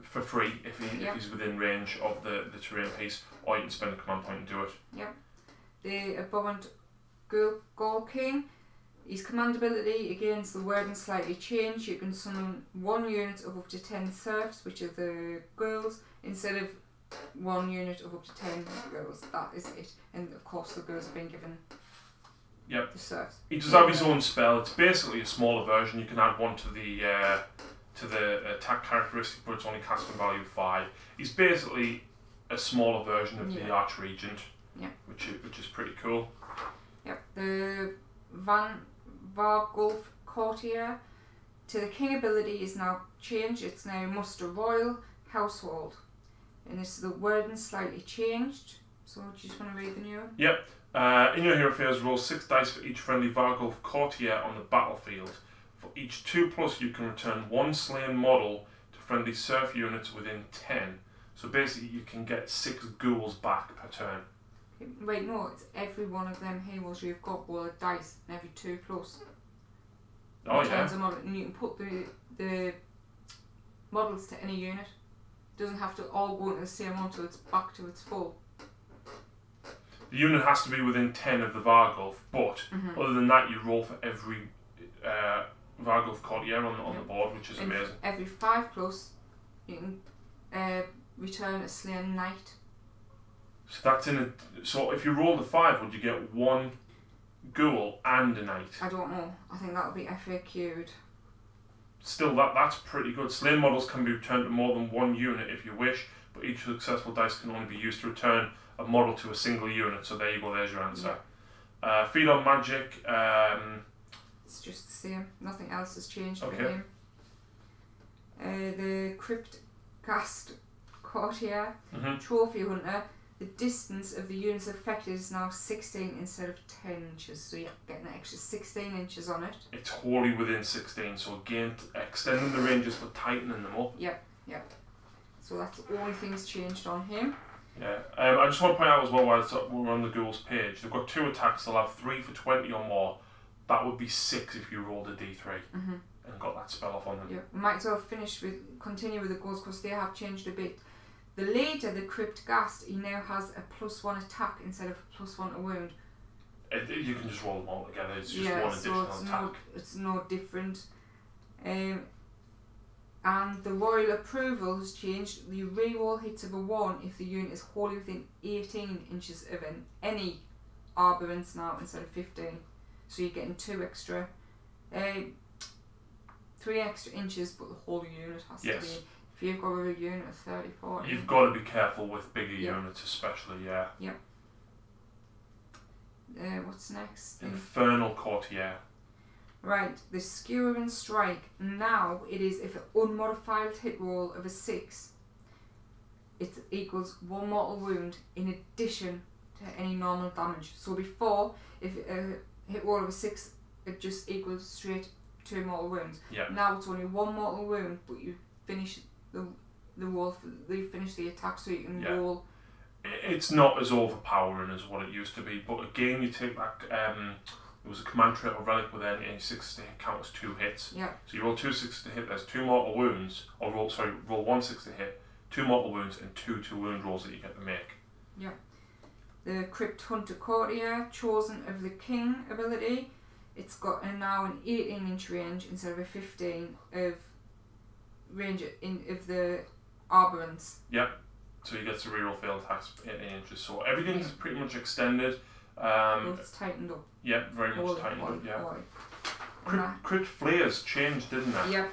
for free if he's within range of the terrain piece, or you can spend a command point and do it. Yep. The Abhorrent Ghoul King, his command ability, against the wording slightly changed. You can summon 1 unit of up to 10 serfs, which are the ghouls, instead of 1 unit of up to 10 ghouls. That is it. And of course, the ghouls have been given. Yep. The serfs. He does have his own spell. It's basically a smaller version. You can add 1 to the attack characteristic, but it's only casting value 5. He's basically a smaller version of the Arch Regent. Yeah. Which is pretty cool. Yep. The Vargulf Courtier, to the king ability, is now changed. It's now Muster Royal Household, and this the wording slightly changed. So do you just want to read the new one? Yep. In your hero phase, roll 6 dice for each friendly Vargulf Courtier on the battlefield. For each 2+, you can return 1 slain model to friendly serf units within 10. So basically, you can get 6 ghouls back per turn. Wait, no, it's every one of them heroes you've got roll a dice, and every 2+. Oh yeah. A model, and you can put the models to any unit. It doesn't have to all go into the same one until it's back to its full. The unit has to be within 10 of the Vargulf, but other than that, you roll for every Vargulf Courtier on the board, which is amazing. Every 5+, you can return a slain knight. So that's so if you rolled a 5, would you get 1 ghoul and a knight? I don't know. I think that would be FAQ'd. Still, that's pretty good. Slain models can be returned to more than 1 unit if you wish, but each successful dice can only be used to return a model to a single unit. So there you go. There's your answer. Yeah. Feed on magic. It's just the same. Nothing else has changed for okay. him. The Crypt Cast Courtier, Trophy Hunter. The distance of the units affected is now 16 instead of 10 inches, so you're getting an extra 16 inches on it. It's wholly within 16, so again, extending the ranges but tightening them up. Yep. So that's the only thing's changed on him. Yeah, I just want to point out as well, while we're on the ghouls page, they've got 2 attacks. They'll have 3 for 20 or more. That would be 6 if you rolled a d3 and got that spell off on them. Yeah, we might as well continue with the ghouls because they have changed a bit. The leader, the Crypt Ghast, he now has a +1 attack instead of +1 to wound. You can just roll them all together. It's just one additional attack. It's no different. And the royal approval has changed. The reroll hits of a 1 if the unit is wholly within 18 inches of any arborants now instead of 15. So you're getting 2 extra, 3 extra inches, but the whole unit has to be. If you've got a unit of 34. You've got to be careful with bigger units, especially. Yep. What's next? Infernal Courtier. Right, the Skewer and Strike. Now it is if an unmodified hit roll of a 6, it equals 1 mortal wound in addition to any normal damage. So before, if a hit roll of a 6, it just equals straight 2 mortal wounds. Yep. Now it's only 1 mortal wound, but you finish the roll. You finish the attack, so you can roll. It's not as overpowering as what it used to be, but again, you take that. There was a command trait or relic with any 6 to hit count as 2 hits. Yeah. So you roll 2 6 to hit. There's 2 mortal wounds, or roll 1 6 to hit, 2 mortal wounds, and 2 wound rolls that you get to make. Yeah. The Crypt Hunter Courtier, Chosen of the King ability. It's got now an 18-inch range instead of a 15 of range of the arborants. Yep. So you get to reroll failed attacks 18 inches. So everything's pretty much extended. It's tightened up. Yeah, very much tightened up. Yeah. Crypt Flares changed, didn't they? Yep.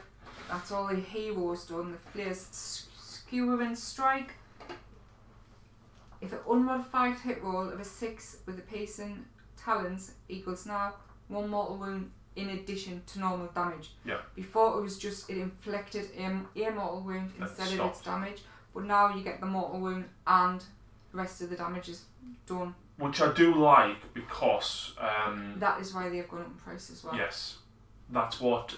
That's all the heroes done. The Flares Skewer and Strike. if an unmodified hit roll of a 6 with a piercing talons equals now 1 mortal wound in addition to normal damage. Yeah. Before it was just it inflicted a mortal wound instead of its damage, but now you get the mortal wound and the rest of the damage is done. Which I do like because... that is why they've gone up in price as well. Yes. That's what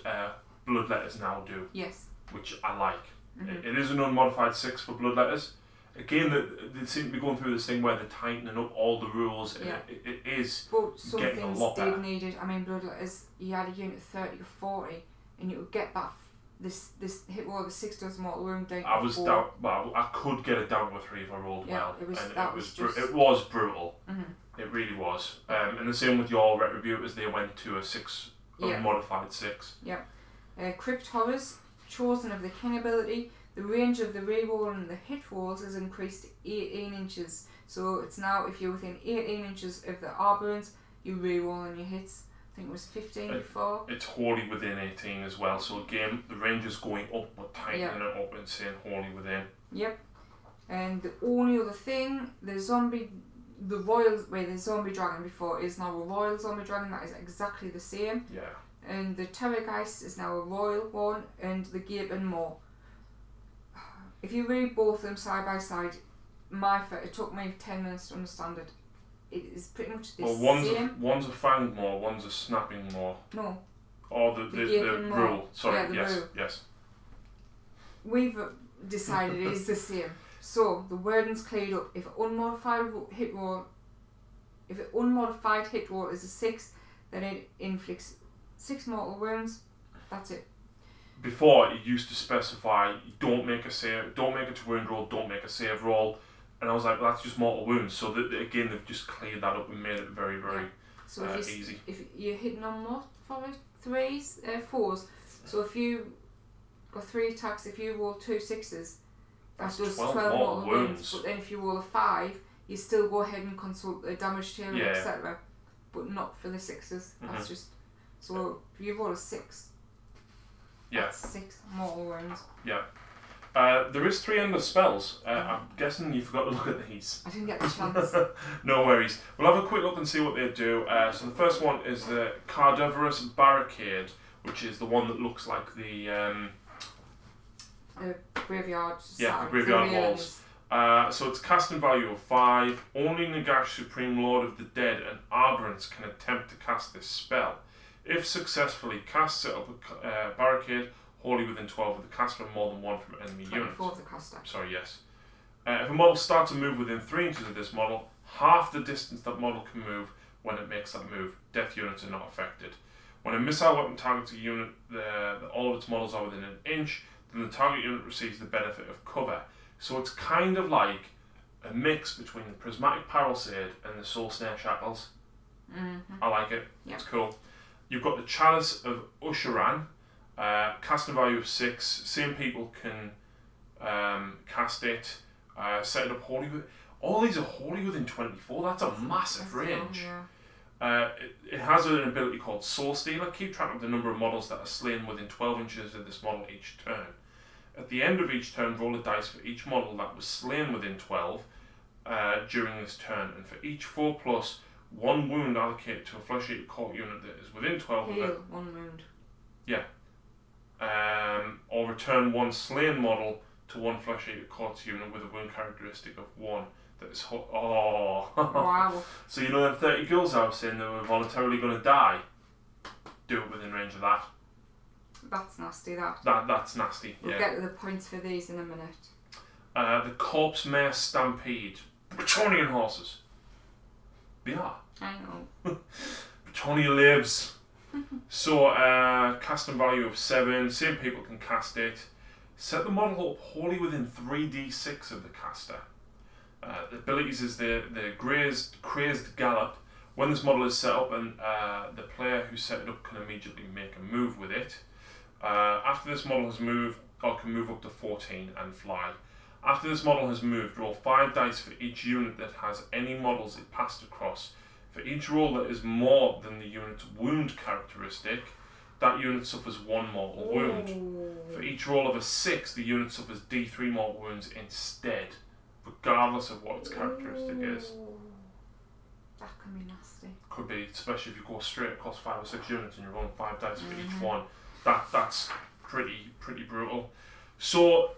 Bloodletters now do. Yes. Which I like. It is an unmodified 6 for Bloodletters. Again, they seem to be going through this thing where they're tightening up all the rules. Yeah. It is but some getting things a lot better. did needed. I mean, Bloodletters, you had a unit of 30 or 40, and you would get that this hit roll of a 6 does mortal wound down. I could get it down to a 3 if I rolled well. It was brutal. It really was. And the same with your Retributors, they went to a 6, unmodified 6. Yeah. Crypt Horrors, chosen of the King ability. The range of the reroll and the hit rolls has increased to 18 inches. So it's now, if you're within 18 inches of the Arborant, you reroll on your hits. I think it was 15 before. It's wholly within 18 as well. So again, the range is going up, but tightening it up and saying wholly within. Yep. And the only other thing, the zombie dragon before is now a royal zombie dragon. That is exactly the same. Yeah. And the Terrorgeist is now a royal one, and the Gaping Maw. If you read both of them side by side, it took me 10 minutes to understand it. It is pretty much the same. One's a fanged maw, one's a snapping maw. No. Or the rule. Sorry, yes. We've decided it is the same. So the wording's cleared up. If an unmodified hit roll is a 6, then it inflicts 6 mortal wounds. That's it. Before, it used to specify, don't make a save, don't make a to wound roll, don't make a save roll. And I was like, well, that's just mortal wounds. So again, they've just cleared that up and made it very, very easy. If you're hitting on what for it? 4s. So if you got 3 attacks, if you roll 2 6s, that does 12 mortal wounds. But then if you roll a 5, you still go ahead and consult the damage table, etc. But not for the 6s. That's just so if you roll a 6. That's 6 mortal wounds. Yeah. There is 3 endless spells. I'm guessing you forgot to look at these. I didn't get the chance. No worries. We'll have a quick look and see what they do. So the first one is the Cadaverous Barricade, which is the one that looks like the graveyard. Yeah, the graveyard walls. So it's casting value of 5. Only Nagash, Supreme Lord of the Dead, and Arborants can attempt to cast this spell. If successfully cast, set up a barricade wholly within 12 of the caster and more than 1 from enemy units. 24 of the caster. Sorry, yes. If a model starts to move within 3 inches of this model, half the distance that model can move when it makes that move. Death units are not affected. When a missile weapon targets a unit, all of its models are within an inch, then the target unit receives the benefit of cover. So it's kind of like a mix between the Prismatic Palisade and the Soul Snare Shackles. I like it. Yep. It's cool. You've got the Chalice of Usharan, casting value of 6. Same people can cast it, set it up wholly. All these are wholly within 24. That's a massive range. It has an ability called Soul Stealer. Keep track of the number of models that are slain within 12 inches of this model each turn. At the end of each turn, roll a dice for each model that was slain within 12 during this turn, and for each 4+, 1 wound allocated to a Flesh-Eater Court unit that is within 12 of it. 1 wound. Yeah. Or return 1 slain model to 1 Flesh-Eater Court unit with a wound characteristic of 1 that is Wow. So you know them 30 girls I was saying that were voluntarily going to die? Do it within range of that. That's nasty, that. That's nasty, We'll get to the points for these in a minute. The Corpse Mare Stampede. Bretonian horses. They are. I know. Bretonia lives. So, casting value of 7. Same people can cast it. Set the model up wholly within 3d6 of the caster. The abilities is the Crazed Gallop. When this model is set up, and the player who set it up can immediately make a move with it. After this model has moved, or can move up to 14 and fly. After this model has moved, roll 5 dice for each unit that has any models it passed across. For each roll that is more than the unit's wound characteristic, that unit suffers 1 mortal wound. For each roll of a 6, the unit suffers D3 mortal wounds instead. regardless of what its characteristic is. That can be nasty. Could be, especially if you go straight across 5 or 6 units and you're rolling 5 dice for each one. That's pretty brutal. So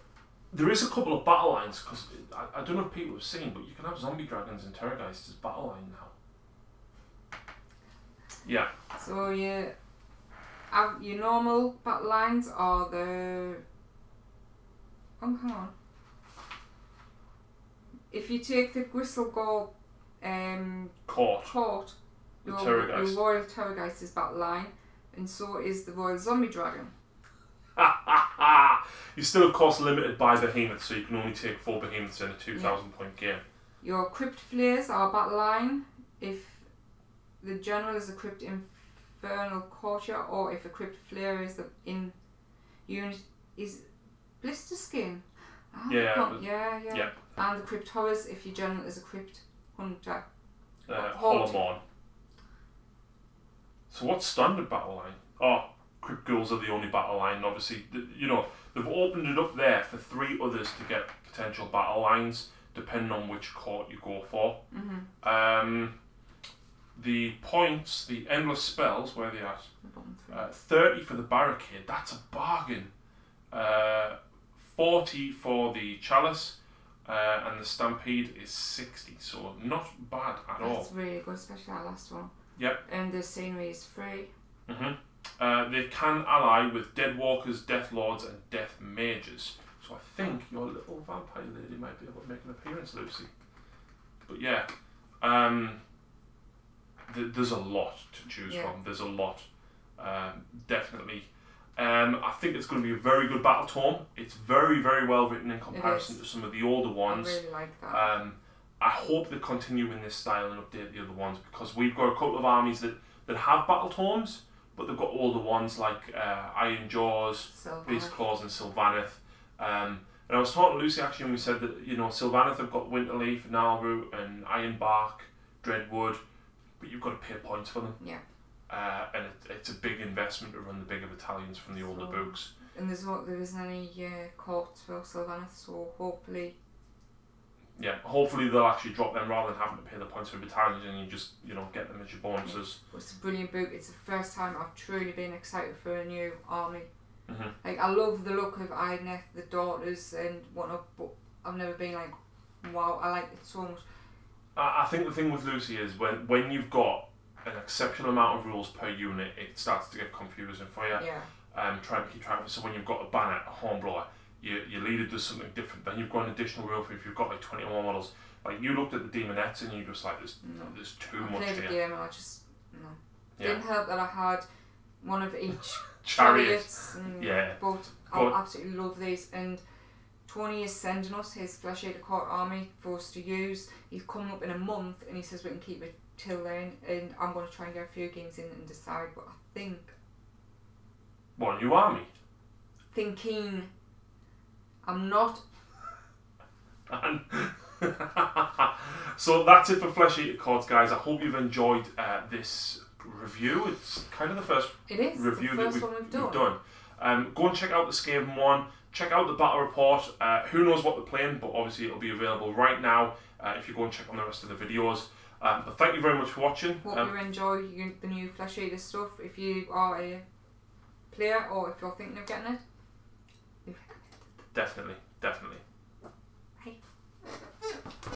there is a couple of battle lines, because I don't know if people have seen, but you can have zombie dragons and terrorgeists as battle line now. Yeah. So your normal battle lines are the... Oh, hang on. If you take the Gristlegore Court, your Royal Terrorgeist is battle line, and so is the Royal Zombie Dragon. You're still, of course, limited by behemoths, so you can only take 4 behemoths in a 2,000 point game. Your Crypt Flayers are battle line if the general is a Crypt Infernal Court, or if a Crypt Flayer is the unit is Blister Skin. Yeah. And the Crypt Horrors if your general is a Crypt Hunter. Holomorn. So what's standard battle line? Oh, Crypt Ghouls are the only battle line. Obviously, you know, they've opened it up there for 3 others to get potential battle lines, depending on which court you go for. The points, the endless spells, where are they at? 30 for the barricade. That's a bargain. 40 for the chalice. And the stampede is 60, so not bad at all. That's really good, especially that last one. Yep. And the scenery is free. They can ally with Dead Walkers, Death Lords, and Death Mages. So I think your little vampire lady might be able to make an appearance, Lucy. But yeah, there's a lot to choose from. There's a lot, definitely. I think it's going to be a very good Battletome. It's very, very well written in comparison to some of the older ones. I really like that. I hope they continue in this style and update the other ones, because we've got a couple of armies that have Battletomes, but they've got older ones like Iron Jaws, Beast Claws, and Sylvaneth. And I was talking to Lucy actually, and we said that, you know, Sylvaneth have got Winterleaf, Nalru, and Ironbark, Dreadwood, but you've got to pay points for them. Yeah. And it's a big investment to run the bigger battalions from the older books. And there isn't any courts for Sylvaneth, so hopefully... Yeah, hopefully they'll actually drop them rather than having to pay the points for battalions, and you just, you know, get them as your bonuses. Yeah. It's a brilliant book. It's the first time I've truly been excited for a new army. Like, I love the look of Idneth, the daughters and whatnot, but I've never been like, wow, I like it so much. I think the thing with Lucy is when you've got an exceptional amount of rules per unit, it starts to get confusing for you. Yeah. Try and keep track of it. So when you've got a banner, a hornblower, your leader does something different. Then you've got an additional rule for if you've got like 21 models. Like, you looked at the Demonettes and you just like, there's too much here. I played the game and I just, no. Yeah. Didn't help that I had one of each chariots. But I absolutely love these. And Tony is sending us his Flesh Eater Court army for us to use. He's coming up in a month and he says we can keep it till then, and I'm going to try and get a few games in and decide, but I think... What, new army? Thinking... I'm not... So that's it for Flesh Eater Courts, guys. I hope you've enjoyed this review. It's kind of the first review that we've done. Go and check out the Skaven one. Check out the battle report. Who knows what they're playing, but obviously it'll be available right now if you go and check on the rest of the videos. But thank you very much for watching. Hope you enjoy the new Flesh Eater stuff. If you are a player or if you're thinking of getting it, definitely.